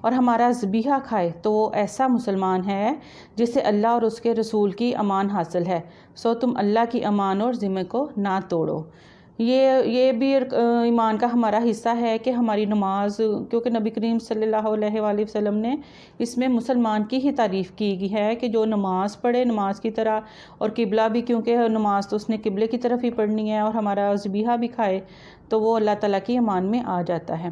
اور ہمارا ذبیحہ کھائے تو وہ ایسا مسلمان ہے جسے اللہ اور اس کے رسول کی امان حاصل ہے، سو تم اللہ کی امان اور ذمے کو نہ توڑو۔ یہ بھی ایمان کا ہمارا حصہ ہے کہ ہماری نماز، کیونکہ نبی کریم صلی اللہ علیہ وآلہ وسلم نے اس میں مسلمان کی ہی تعریف کی گئی ہے کہ جو نماز پڑھے نماز کی طرح، اور قبلہ بھی، کیونکہ نماز تو اس نے قبلے کی طرف ہی پڑھنی ہے، اور ہمارا ذبیحہ بھی کھائے تو وہ اللہ تعالیٰ کی امان میں آ جاتا ہے۔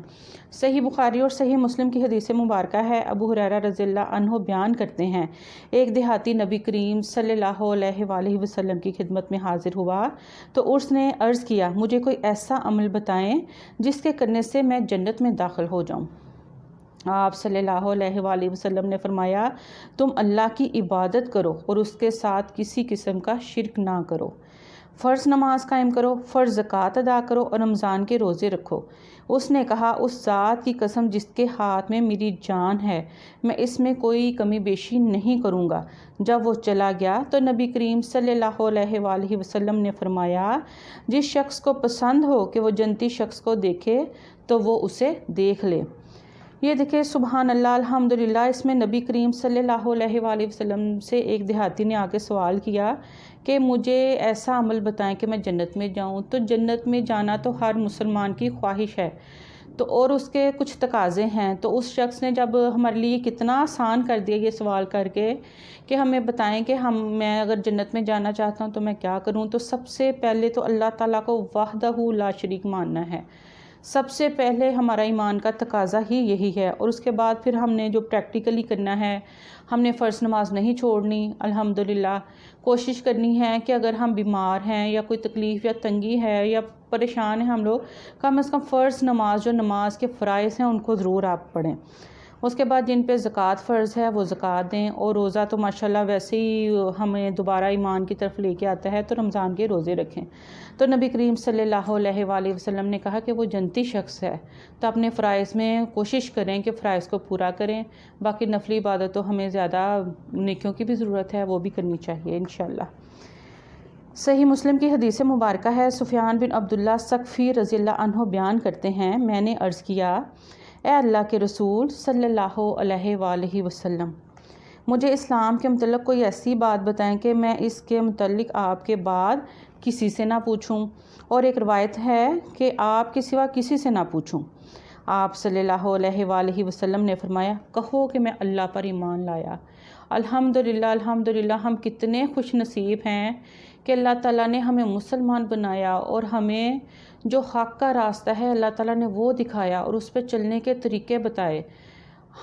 صحیح بخاری اور صحیح مسلم کی حدیث مبارکہ ہے، ابو ہریرہ رضی اللہ عنہ بیان کرتے ہیں، ایک دیہاتی نبی کریم صلی اللہ علیہ وآلہ وسلم کی خدمت میں حاضر ہوا تو اس نے عرض کیا، مجھے کوئی ایسا عمل بتائیں جس کے کرنے سے میں جنت میں داخل ہو جاؤں۔ آپ صلی اللہ علیہ وآلہ وسلم نے فرمایا، تم اللہ کی عبادت کرو اور اس کے ساتھ کسی قسم کا شرک نہ کرو، فرض نماز قائم کرو، فرض زکوٰۃ ادا کرو اور رمضان کے روزے رکھو۔ اس نے کہا، اس ذات کی قسم جس کے ہاتھ میں میری جان ہے، میں اس میں کوئی کمی بیشی نہیں کروں گا۔ جب وہ چلا گیا تو نبی کریم صلی اللہ علیہ وآلہ وسلم نے فرمایا، جس شخص کو پسند ہو کہ وہ جنتی شخص کو دیکھے تو وہ اسے دیکھ لے۔ یہ دیکھیں سبحان اللہ، الحمدللہ، اس میں نبی کریم صلی اللہ علیہ وآلہ وسلم سے ایک دیہاتی نے آ کے سوال کیا کہ مجھے ایسا عمل بتائیں کہ میں جنت میں جاؤں۔ تو جنت میں جانا تو ہر مسلمان کی خواہش ہے، تو اور اس کے کچھ تقاضے ہیں، تو اس شخص نے جب ہمارے لیے کتنا آسان کر دیا یہ سوال کر کے کہ ہمیں بتائیں کہ میں اگر جنت میں جانا چاہتا ہوں تو میں کیا کروں۔ تو سب سے پہلے تو اللہ تعالیٰ کو وحدہ لا شریک ماننا ہے، سب سے پہلے ہمارا ایمان کا تقاضا ہی یہی ہے، اور اس کے بعد پھر ہم نے جو پریکٹیکلی کرنا ہے، ہم نے فرض نماز نہیں چھوڑنی، الحمدللہ کوشش کرنی ہے کہ اگر ہم بیمار ہیں یا کوئی تکلیف یا تنگی ہے یا پریشان ہیں ہم لوگ، کم از کم فرض نماز جو نماز کے فرائض ہیں ان کو ضرور آپ پڑھیں۔ اس کے بعد جن پہ زکوٰۃ فرض ہے وہ زکوٰۃ دیں، اور روزہ تو ماشاءاللہ ویسے ہی ہمیں دوبارہ ایمان کی طرف لے کے آتا ہے، تو رمضان کے روزے رکھیں۔ تو نبی کریم صلی اللہ علیہ وآلہ وسلم نے کہا کہ وہ جنتی شخص ہے تو اپنے فرائض میں کوشش کریں کہ فرائض کو پورا کریں، باقی نفلی عبادت تو ہمیں زیادہ نیکیوں کی بھی ضرورت ہے، وہ بھی کرنی چاہیے انشاءاللہ۔ صحیح مسلم کی حدیث مبارکہ ہے، سفیان بن عبداللہ ثقفی رضی اللہ عنہ بیان کرتے ہیں، میں نے عرض کیا، اے اللہ کے رسول صلی اللہ علیہ وآلہ وسلم، مجھے اسلام کے متعلق کوئی ایسی بات بتائیں کہ میں اس کے متعلق آپ کے بعد کسی سے نہ پوچھوں، اور ایک روایت ہے کہ آپ کے سوا کسی سے نہ پوچھوں۔ آپ صلی اللہ علیہ وآلہ وسلم نے فرمایا، کہو کہ میں اللہ پر ایمان لایا۔ الحمدللہ، الحمدللہ، ہم کتنے خوش نصیب ہیں کہ اللہ تعالیٰ نے ہمیں مسلمان بنایا، اور ہمیں جو حق کا راستہ ہے اللہ تعالیٰ نے وہ دکھایا اور اس پہ چلنے کے طریقے بتائے۔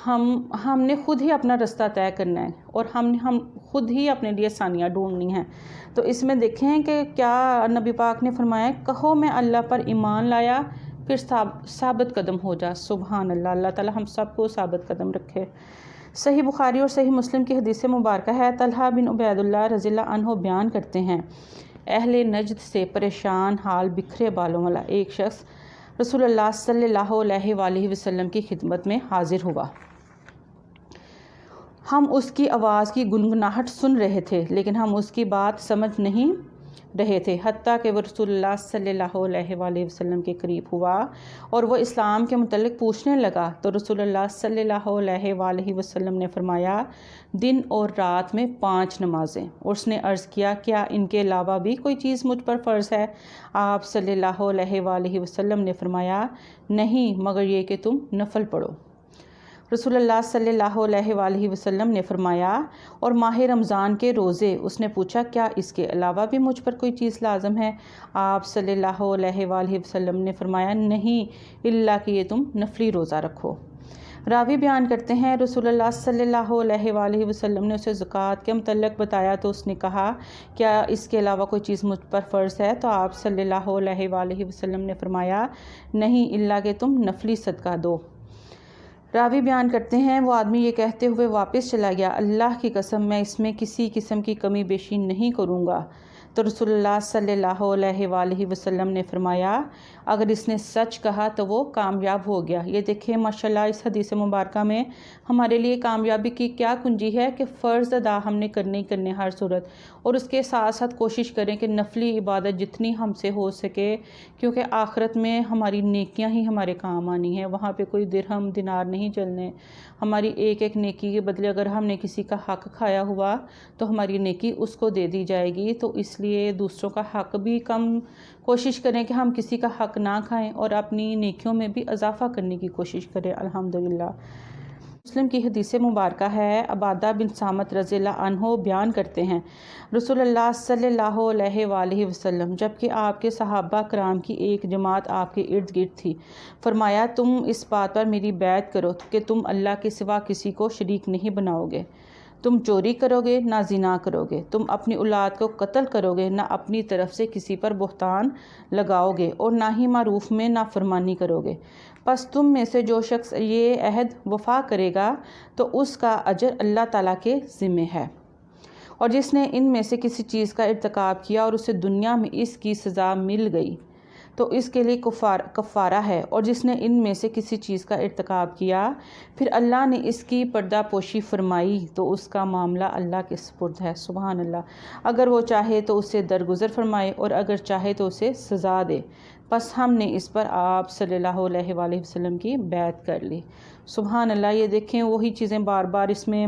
ہم نے خود ہی اپنا رستہ طے کرنا ہے، اور ہم خود ہی اپنے لیے آسانیاں ڈھونڈنی ہیں۔ تو اس میں دیکھیں کہ کیا نبی پاک نے فرمایا، کہو میں اللہ پر ایمان لایا، پھر ثابت قدم ہو جا۔ سبحان اللہ، اللہ تعالیٰ ہم سب کو ثابت قدم رکھے۔ صحیح بخاری اور صحیح مسلم کی حدیث مبارکہ ہے، طلحہ بن عبید اللہ رضی اللہ عنہ بیان کرتے ہیں، اہل نجد سے پریشان حال بکھرے بالوں والا ایک شخص رسول اللہ صلی اللہ علیہ وآلہ وسلم کی خدمت میں حاضر ہوا۔ ہم اس کی آواز کی گنگناہٹ سن رہے تھے لیکن ہم اس کی بات سمجھ نہیں رہے تھے، حتیٰ کہ وہ رسول اللہ صلی اللہ علیہ وآلہ وسلم کے قریب ہوا اور وہ اسلام کے متعلق پوچھنے لگا تو رسول اللہ صلی اللہ علیہ وآلہ وسلم نے فرمایا، دن اور رات میں 5 نمازیں۔ اس نے عرض کیا، کیا ان کے علاوہ بھی کوئی چیز مجھ پر فرض ہے؟ آپ صلی اللہ علیہ وآلہ وسلم نے فرمایا، نہیں مگر یہ کہ تم نفل پڑھو۔ رسول اللہ صلی اللہ علیہ وآلہ وسلم نے فرمایا، اور ماہ رمضان کے روزے؟ اس نے پوچھا، کیا اس کے علاوہ بھی مجھ پر کوئی چیز لازم ہے؟ آپ صلی اللہ علیہ وآلہ وسلم نے فرمایا، نہیں الا کہ یہ تم نفلی روزہ رکھو۔ راوی بیان کرتے ہیں، رسول اللہ صلی اللہ علیہ وآلہ وسلم نے اسے زکوٰۃ کے متعلق بتایا تو اس نے کہا، کیا اس کے علاوہ کوئی چیز مجھ پر فرض ہے؟ تو آپ صلی اللہ علیہ وآلہ وسلم نے فرمایا، نہیں الا کہ تم نفلی صدقہ دو۔ راوی بیان کرتے ہیں، وہ آدمی یہ کہتے ہوئے واپس چلا گیا، اللہ کی قسم میں اس میں کسی قسم کی کمی بیشی نہیں کروں گا۔ تو رسول اللہ صلی اللہ علیہ وآلہ وسلم نے فرمایا، اگر اس نے سچ کہا تو وہ کامیاب ہو گیا۔ یہ دیکھیں ماشاءاللہ اس حدیث مبارکہ میں ہمارے لیے کامیابی کی کیا کنجی ہے کہ فرض ادا ہم نے کرنے ہی کرنے ہر صورت، اور اس کے ساتھ ساتھ کوشش کریں کہ نفلی عبادت جتنی ہم سے ہو سکے، کیونکہ آخرت میں ہماری نیکیاں ہی ہمارے کام آنی ہیں، وہاں پہ کوئی درہم دینار نہیں چلنے۔ ہماری ایک ایک نیکی کے بدلے اگر ہم نے کسی کا حق کھایا ہوا تو ہماری نیکی اس کو دے دی جائے گی، تو اس لیے دوسروں کا حق بھی کم کوشش کریں کہ ہم کسی کا حق نہ کھائیں اور اپنی نیکیوں میں بھی اضافہ کرنے کی کوشش کریں۔ الحمدللہ مسلم کی حدیث مبارکہ ہے، عبادہ بن صامت رضی اللہ عنہ بیان کرتے ہیں، رسول اللہ صلی اللہ علیہ وآلہ وسلم جبکہ آپ کے صحابہ کرام کی ایک جماعت آپ کے ارد گرد تھی، فرمایا تم اس بات پر میری بیعت کرو کہ تم اللہ کے سوا کسی کو شریک نہیں بناؤ گے، تم چوری کرو گے نہ زنا کرو گے، تم اپنی اولاد کو قتل کرو گے نہ اپنی طرف سے کسی پر بہتان لگاؤ گے، اور نہ ہی معروف میں نافرمانی کرو گے۔ پس تم میں سے جو شخص یہ عہد وفا کرے گا تو اس کا اجر اللہ تعالیٰ کے ذمہ ہے، اور جس نے ان میں سے کسی چیز کا ارتکاب کیا اور اسے دنیا میں اس کی سزا مل گئی تو اس کے لیے کفارہ ہے، اور جس نے ان میں سے کسی چیز کا ارتکاب کیا پھر اللہ نے اس کی پردہ پوشی فرمائی تو اس کا معاملہ اللہ کے سپرد ہے۔ سبحان اللہ، اگر وہ چاہے تو اسے درگزر فرمائے اور اگر چاہے تو اسے سزا دے۔ پس ہم نے اس پر آپ صلی اللہ علیہ وآلہ وسلم کی بیعت کر لی۔ سبحان اللہ، یہ دیکھیں وہی چیزیں بار بار اس میں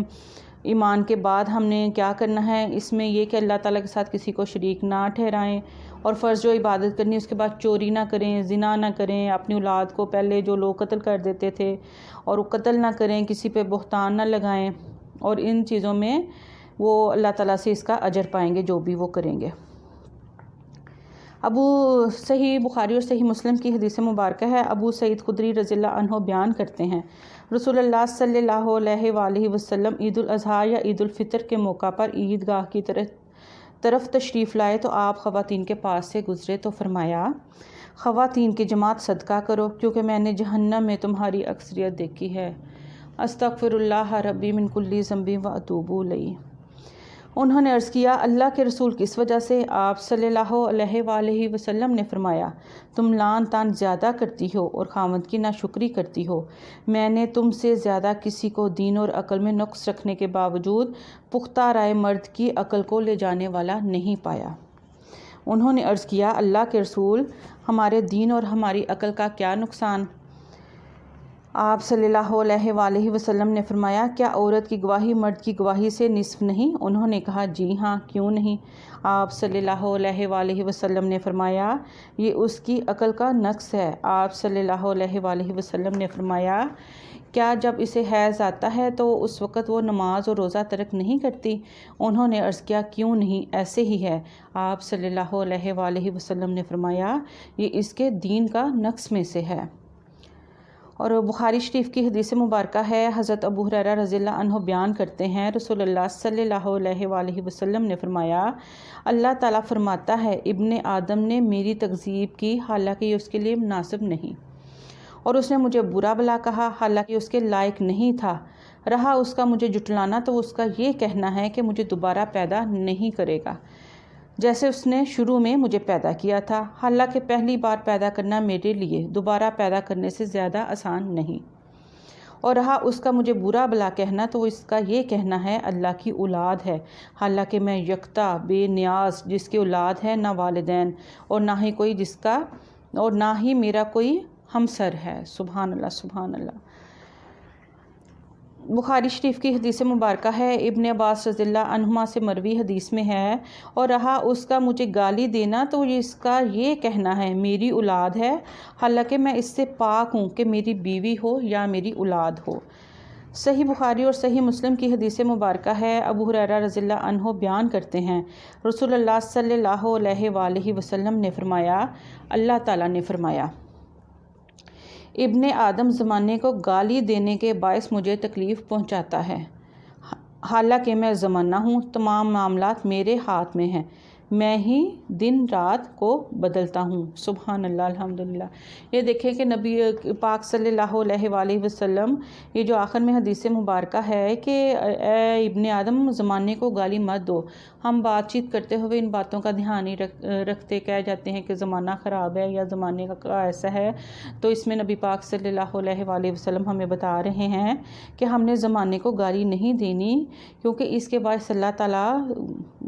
ایمان کے بعد ہم نے کیا کرنا ہے، اس میں یہ کہ اللہ تعالیٰ کے ساتھ کسی کو شریک نہ ٹھہرائیں، اور فرض جو عبادت کرنی اس کے بعد چوری نہ کریں، زنا نہ کریں، اپنی اولاد کو پہلے جو لوگ قتل کر دیتے تھے اور وہ قتل نہ کریں، کسی پہ بہتان نہ لگائیں، اور ان چیزوں میں وہ اللہ تعالیٰ سے اس کا اجر پائیں گے جو بھی وہ کریں گے۔ صحیح بخاری اور صحیح مسلم کی حدیث مبارکہ ہے، ابو سعید خدری رضی اللہ عنہ بیان کرتے ہیں، رسول اللہ صلی اللہ علیہ وآلہ وسلم عید الاضحیٰ یا عید الفطر کے موقع پر عیدگاہ کی طرف تشریف لائے تو آپ خواتین کے پاس سے گزرے تو فرمایا، خواتین کی جماعت صدقہ کرو کیونکہ میں نے جہنم میں تمہاری اکثریت دیکھی ہے۔ استغفر اللہ ربی من کل ذنب و اتوب الیہ۔ انہوں نے عرض کیا، اللہ کے رسول کس وجہ سے؟ آپ صلی اللہ علیہ وآلہ وسلم نے فرمایا، تم لعن طعن زیادہ کرتی ہو اور خاوند کی ناشکری کرتی ہو۔ میں نے تم سے زیادہ کسی کو دین اور عقل میں نقص رکھنے کے باوجود پختہ رائے مرد کی عقل کو لے جانے والا نہیں پایا۔ انہوں نے عرض کیا، اللہ کے رسول، ہمارے دین اور ہماری عقل کا کیا نقصان؟ آپ صلی اللہ علیہ وآلہ وسلم نے فرمایا، کیا عورت کی گواہی مرد کی گواہی سے نصف نہیں؟ انہوں نے کہا، جی ہاں، کیوں نہیں؟ آپ صلی اللہ علیہ وآلہ وسلم نے فرمایا، یہ اس کی عقل کا نقص ہے۔ آپ صلی اللہ علیہ وآلہ وسلم نے فرمایا، کیا جب اسے حیض آتا ہے تو اس وقت وہ نماز اور روزہ ترک نہیں کرتی؟ انہوں نے عرض کیا، کیوں نہیں، ایسے ہی ہے۔ آپ صلی اللہ علیہ وآلہ وسلم نے فرمایا، یہ اس کے دین کا نقص میں سے ہے۔ اور بخاری شریف کی حدیث مبارکہ ہے، حضرت ابو ہریرہ رضی اللہ عنہ بیان کرتے ہیں، رسول اللہ صلی اللہ علیہ وآلہ وسلم نے فرمایا، اللہ تعالیٰ فرماتا ہے، ابن آدم نے میری تکذیب کی حالانکہ یہ اس کے لیے مناسب نہیں، اور اس نے مجھے برا بھلا کہا حالانکہ اس کے لائق نہیں تھا، رہا اس کا مجھے جھٹلانا تو اس کا یہ کہنا ہے کہ مجھے دوبارہ پیدا نہیں کرے گا جیسے اس نے شروع میں مجھے پیدا کیا تھا، حالانکہ پہلی بار پیدا کرنا میرے لیے دوبارہ پیدا کرنے سے زیادہ آسان نہیں، اور رہا اس کا مجھے برا بھلا کہنا تو اس کا یہ کہنا ہے اللہ کی اولاد ہے، حالانکہ میں یکتا بے نیاز جس کی اولاد ہے، نہ والدین اور نہ ہی کوئی جس کا اور نہ ہی میرا کوئی ہمسر ہے۔ سبحان اللہ، سبحان اللہ۔ بخاری شریف کی حدیث مبارکہ ہے، ابن عباس رضی اللہ عنہما سے مروی حدیث میں ہے، اور رہا اس کا مجھے گالی دینا تو اس کا یہ کہنا ہے میری اولاد ہے، حالانکہ میں اس سے پاک ہوں کہ میری بیوی ہو یا میری اولاد ہو۔ صحیح بخاری اور صحیح مسلم کی حدیث مبارکہ ہے، ابو ہریرہ رضی اللہ عنہ بیان کرتے ہیں، رسول اللہ صلی اللہ علیہ وآلہ وسلم نے فرمایا، اللہ تعالیٰ نے فرمایا، ابن آدم زمانے کو گالی دینے کے باعث مجھے تکلیف پہنچاتا ہے، حالانکہ میں زمانہ ہوں، تمام معاملات میرے ہاتھ میں ہیں، میں ہی دن رات کو بدلتا ہوں۔ سبحان اللہ، الحمدللہ۔ یہ دیکھیں کہ نبی پاک صلی اللہ علیہ وآلہ وسلم، یہ جو آخر میں حدیث مبارکہ ہے کہ اے ابن آدم زمانے کو گالی مت دو۔ ہم بات چیت کرتے ہوئے ان باتوں کا دھیان نہیں رکھتے، کہہ جاتے ہیں کہ زمانہ خراب ہے یا زمانے کا ایسا ہے۔ تو اس میں نبی پاک صلی اللہ علیہ وآلہ وسلم ہمیں بتا رہے ہیں کہ ہم نے زمانے کو گالی نہیں دینی، کیونکہ اس کے باعث اللہ تعالیٰ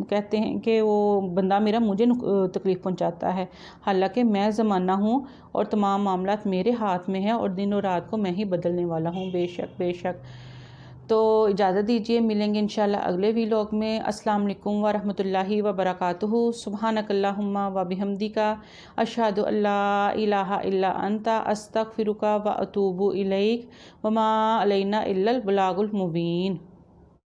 کہتے ہیں کہ وہ بندہ میرا مجھے تکلیف پہنچاتا ہے، حالانکہ میں زمانہ ہوں اور تمام معاملات میرے ہاتھ میں ہیں اور دن اور رات کو میں ہی بدلنے والا ہوں، بے شک بے شک۔ تو اجازت دیجیے، ملیں گے انشاءاللہ اگلے ویلاگ میں۔ السلام علیکم ورحمۃ اللہ وبرکاتہ۔ سبحانک اللہم و بحمدک، اشہد ان لا الہ الا انت، استغفرک و اتوب الیک، وما علینا الا البلاغ المبین۔